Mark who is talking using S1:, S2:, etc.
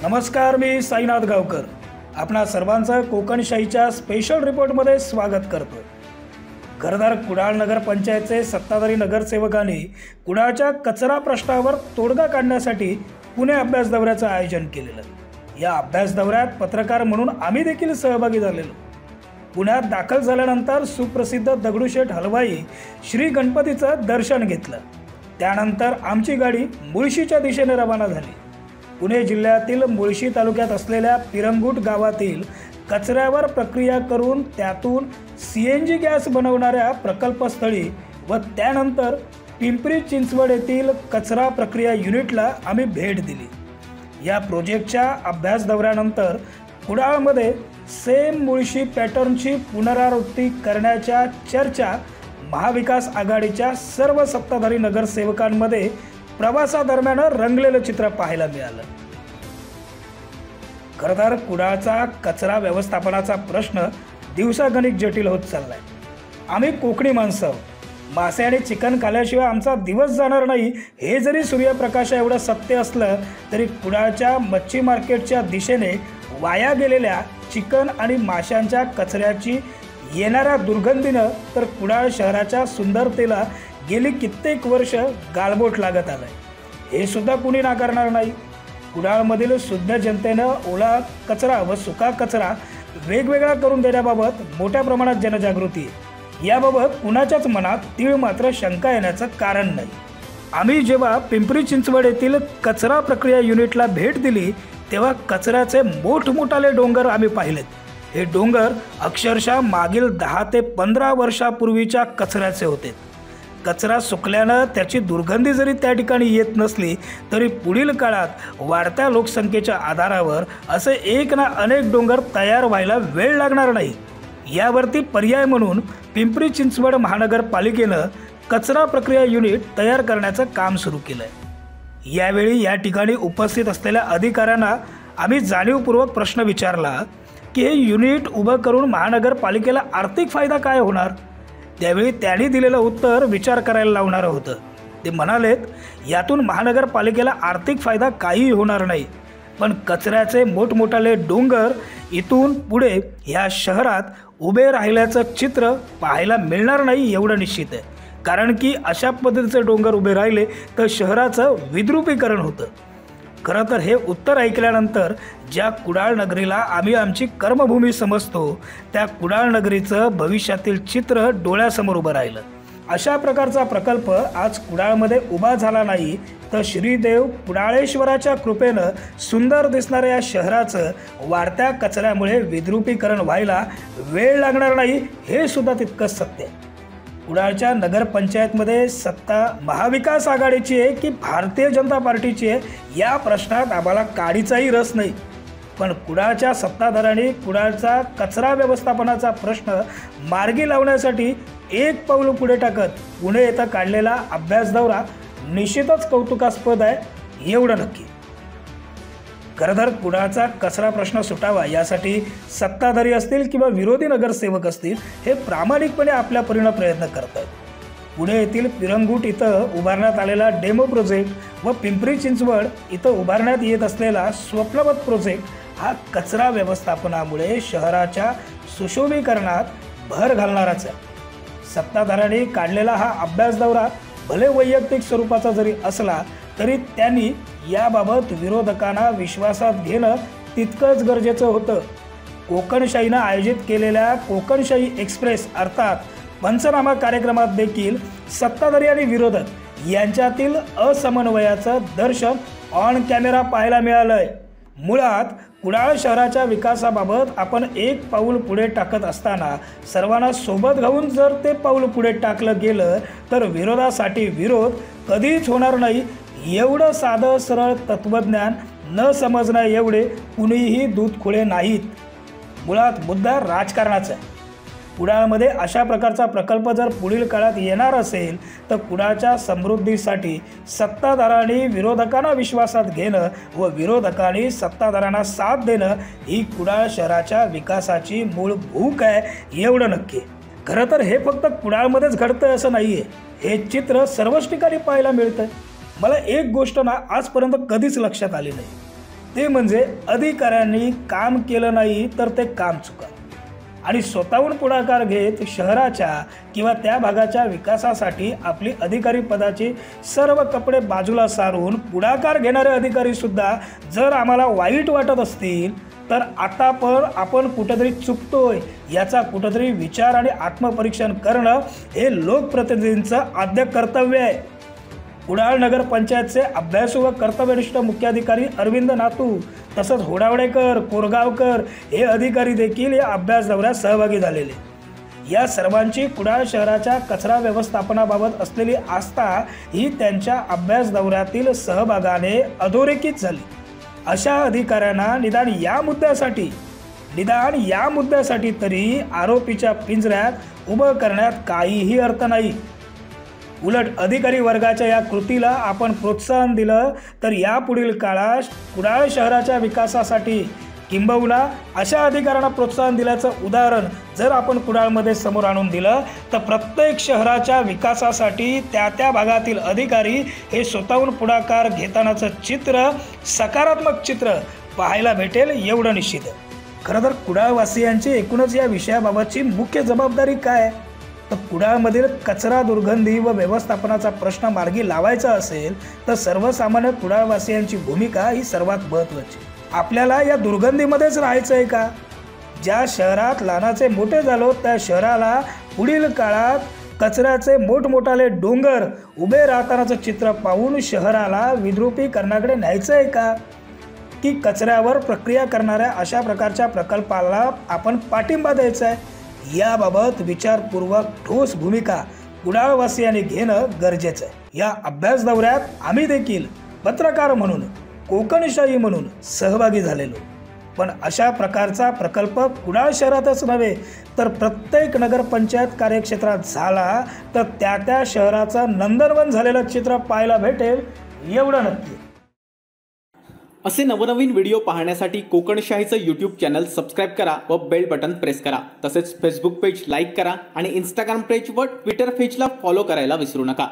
S1: नमस्कार, मी साईनाथ गावकर आपणा सर्वांचं कोकणशाहीच्या स्पेशल रिपोर्टमध्ये स्वागत करतो। घरदार कुडाळ नगर पंचायतचे सत्ताधारी नगरसेवकांनी कुडाळच्या कचरा प्रश्नावर तोडगा काढण्यासाठी पुणे अभ्यास दौऱ्याचं आयोजन केलेलं। या अभ्यास दौऱ्यात पत्रकार म्हणून आम्ही देखील सहभागी झालेलो। पुण्यात दाखल झाल्यानंतर सुप्रसिद्ध दगडूशेठ हलवाई श्री गणपतीचं दर्शन घेतलं। त्यानंतर आमची गाडी मुळशीच्या दिशेने रवाना झाली। पुणे जिल्ह्यातील मुळशी तालुक्यात असलेल्या पिरंगुट गावातील कचऱ्यावर प्रक्रिया करून त्यातून सीएनजी गॅस बनवणाऱ्या प्रकल्पस्थळी व त्यानंतर पिंपरी चिंचवड येथील कचरा प्रक्रिया युनिटला आम्ही भेट दिली। या प्रोजेक्टच्या अभ्यास दौऱ्यानंतर कुडाळमध्ये सेम मुळशी पॅटर्नची पुनरावृत्ती करण्याच्या चर्चा महाविकास आघाडीच्या सर्व सत्ताधारी नगरसेवकांमध्ये प्रवासादरम्यान रंगलेलं चित्र पाहायला मिळालं। खरंतर कुडाळचा कचरा व्यवस्थापनाचा प्रश्न दिवसागणिक जटिल होत चाललाय। आम्ही कोकणी माणसं मासे आणि चिकन खाल्ल्याशिवाय आमचा दिवस जाणार नाही हे जरी सूर्यप्रकाशा एवढं सत्य असलं तरी कुडाळच्या मच्छी मार्केटच्या दिशेने वाया गेलेल्या चिकन आणि माशांच्या कचऱ्याची येणाऱ्या दुर्गंधीनं तर कुडाळ शहराच्या सुंदरतेला गेली कित्येक वर्ष गालबोट लागत आलंय हे सुद्धा कुणी नाकारणार नाही। कुडाळमधील शुद्ध जनतेनं ओला कचरा व सुका कचरा वेगवेगळा करून देण्याबाबत मोठ्या प्रमाणात जनजागृती आहे। याबाबत कुणाच्याच मनात तीळ मात्र शंका येण्याचं कारण नाही। आम्ही जेव्हा पिंपरी चिंचवड येथील कचरा प्रक्रिया युनिटला भेट दिली तेव्हा कचऱ्याचे मोठमोठाले डोंगर आम्ही पाहिलेत। हे डोंगर अक्षरशः मागील 10 ते 15 वर्षापूर्वीच्या कचऱ्याचे होते। कचरा सुकल्यानं त्याची दुर्गंधी जरी त्या ठिकाणी येत नसली तरी पुढील काळात वाढत्या लोकसंख्येच्या आधारावर असे एक ना अनेक डोंगर तयार व्हायला वेळ लागणार नाही। यावरती पर्याय म्हणून पिंपरी चिंचवड महानगरपालिकेनं कचरा प्रक्रिया युनिट तयार करण्याचं काम सुरू केलंय। यावेळी या ठिकाणी उपस्थित असलेल्या अधिकाऱ्यांना आम्ही जाणीवपूर्वक प्रश्न विचारला की हे युनिट उभं करून महानगरपालिकेला आर्थिक फायदा काय होणार। त्यावेळी त्यांनी दिलेलं उत्तर विचार करायला लावणारं होतं। ते म्हणालेत यातून महानगरपालिकेला आर्थिक फायदा काही होणार नाही, पण कचऱ्याचे मोठमोठाले डोंगर इथून पुढे या शहरात उभे राहिल्याचं चित्र पाहायला मिळणार नाही एवढं निश्चित आहे। कारण की अशा पद्धतीचे डोंगर उभे राहिले तर शहराचं विद्रुपीकरण होतं। खरं तर हे उत्तर ऐकल्यानंतर ज्या कुडाळ नगरीला आम्ही आमची कर्मभूमी समजतो त्या कुडाळ नगरीचं भविष्यातील चित्र डोळ्यासमोर उभं राहिलं। अशा प्रकारचा प्रकल्प आज कुडाळमध्ये उभा झाला नाही तर श्रीदेव कुडाळेश्वराच्या कृपेनं सुंदर दिसणाऱ्या या शहराचं वाढत्या कचऱ्यामुळे विद्रुपीकरण व्हायला वेळ लागणार नाही हे सुद्धा तितकंच सत्य आहे। कुडाळच्या नगरपंचायतमध्ये सत्ता महाविकास आघाडीची आहे की भारतीय जनता पार्टीची आहे या प्रश्नात आम्हाला काडीचाही रस नाही, पण कुडाळच्या सत्ताधाऱ्यांनी कुडाळचा कचरा व्यवस्थापनाचा प्रश्न मार्गी लावण्यासाठी एक पाऊल पुढे टाकत पुणे येथे काढलेला अभ्यास दौरा निश्चितच कौतुकास्पद आहे एवढं नक्की। खरंतर कुडाळचा कचरा प्रश्न सुटावा यासाठी सत्ताधारी असतील किंवा विरोधी नगरसेवक असतील हे प्रामाणिकपणे आपल्या परीने प्रयत्न करत आहेत। पुणे येथील पिरंगुट इथं उभारण्यात आलेला डेमो प्रोजेक्ट व पिंपरी चिंचवड इथं उभारण्यात येत असलेला स्वप्नवत प्रोजेक्ट हा कचरा व्यवस्थापनामुळे शहराच्या सुशोभीकरणात भर घालणाराच आहे। सत्ताधाऱ्यांनी काढलेला हा अभ्यास दौरा भले वैयक्तिक स्वरूपाचा जरी असला तरी त्यांनी याबाबत विरोधकांना विश्वासात घेणं तितकंच गरजेचं होतं। कोकणशाहीनं आयोजित केलेल्या कोकणशाही एक्सप्रेस अर्थात पंचनामा कार्यक्रमात देखील सत्ताधारी आणि विरोधक यांच्यातील असमन्वयाचं दर्शन ऑन कॅमेरा पाहायला मिळालंय। मुळात कुडाळ शहराच्या विकासाबाबत आपण एक पाऊल पुढे टाकत असताना सर्वांना सोबत घेऊन जर ते पाऊल पुढे टाकलं गेलं तर विरोधासाठी विरोध कधीच होणार नाही एवढं साधं सरळ तत्त्वज्ञान न समजणं एवढे कुणीही दूधखोळे नाहीत। मुळात मुद्दा राजकारणाचा आहे। कुडाळमध्ये अशा प्रकारचा प्रकल्प जर पुढील काळात येणार असेल तर कुडाळच्या समृद्धीसाठी सत्ताधाऱ्यांनी विरोधकांना विश्वासात घेणं व विरोधकांनी सत्ताधाऱ्यांना साथ देणं ही कुडाळ शहराच्या विकासाची मूळ भूक आहे एवढं नक्की। खरं तर हे फक्त कुडाळमध्येच घडतंय असं नाही आहे, हे चित्र सर्वच ठिकाणी पाहायला मिळतं। मला एक गोष्ट ना आजपर्यंत कधीच लक्षात आली नाही, ते म्हणजे अधिकाऱ्यांनी काम केलं नाही तर ते काम चुका आणि स्वतःहून पुढाकार घेत शहराच्या किंवा त्या भागाच्या विकासासाठी आपली अधिकारी पदाची सर्व कपडे बाजूला सारून पुढाकार घेणारे अधिकारी सुद्धा जर आम्हाला वाईट वाटत असतील तर आता पण आपण कुठेतरी चुकतोय याचा कुठेतरी विचार आणि आत्मपरीक्षण करणं हे लोकप्रतिनिधींचं आद्य कर्तव्य आहे। कुडाळ नगर पंचायतचे अभ्यासू व कर्तव्यनिष्ठ मुख्याधिकारी अरविंद नातू तसंच होडावडेकर, कोरगावकर हे अधिकारी देखील या अभ्यास दौऱ्यात सहभागी झालेले। या सर्वांची कुडाळ शहराच्या कचरा व्यवस्थापनाबाबत असलेली आस्था ही त्यांच्या अभ्यास दौऱ्यातील सहभागाने अधोरेखित झाली। अशा अधिकाऱ्यांना निदान या मुद्द्यासाठी तरी आरोपीच्या पिंजऱ्यात उभं करण्यात काहीही अर्थ नाही। उलट अधिकारी वर्गाच्या या कृतीला आपण प्रोत्साहन दिलं तर यापुढील काळात कुडाळ शहराच्या विकासासाठी किंबहुना अशा अधिकाऱ्यांना प्रोत्साहन दिल्याचं उदाहरण जर आपण कुडाळमध्ये समोर आणून दिलं तर प्रत्येक शहराच्या विकासासाठी त्या भागातील अधिकारी हे स्वतःहून पुढाकार घेतानाचं चित्र सकारात्मक चित्र पाहायला भेटेल एवढं निश्चित आहे। खरं तर कुडाळवासियांची एकूणच या विषयाबाबतची मुख्य जबाबदारी काय तर कुडाळमधील कचरा दुर्गंधी व व्यवस्थापनाचा प्रश्न मार्गी लावायचा असेल तर सर्वसामान्य कुडाळवासियांची भूमिका ही सर्वात महत्त्वाची। आपल्याला या दुर्गंधीमध्येच राहायचं आहे का? ज्या शहरात लहानाचे मोठे झालो त्या शहराला पुढील काळात कचऱ्याचे मोठमोठाले डोंगर उभे राहतानाचं चित्र पाहून शहराला विद्रुपीकरणाकडे न्यायचं आहे का की कचऱ्यावर प्रक्रिया करणाऱ्या अशा प्रकारच्या प्रकल्पाला आपण पाठिंबा द्यायचा आहे? याबाबत विचारपूर्वक ठोस भूमिका कुडाळवासियांनी घेणं गरजेचं आहे। या अभ्यास दौऱ्यात आम्ही देखील पत्रकार म्हणून कोकणशाही म्हणून सहभागी झालेलो, पण अशा प्रकारचा प्रकल्प कुडाळ शहरातच नव्हे तर प्रत्येक नगरपंचायत कार्यक्षेत्रात झाला तर त्या शहराचं नंदनवन झालेलं चित्र पाहायला भेटेल एवढं नक्की।
S2: असे नवनवीन व्हिडिओ पाहण्यासाठी कोकणशाहीचं यूट्यूब चॅनल सबस्क्राईब करा व बेल बटन प्रेस करा। तसेच फेसबुक पेज लाईक करा आणि इंस्टाग्राम पेज व ट्विटर पेजला फॉलो करायला विसरू नका।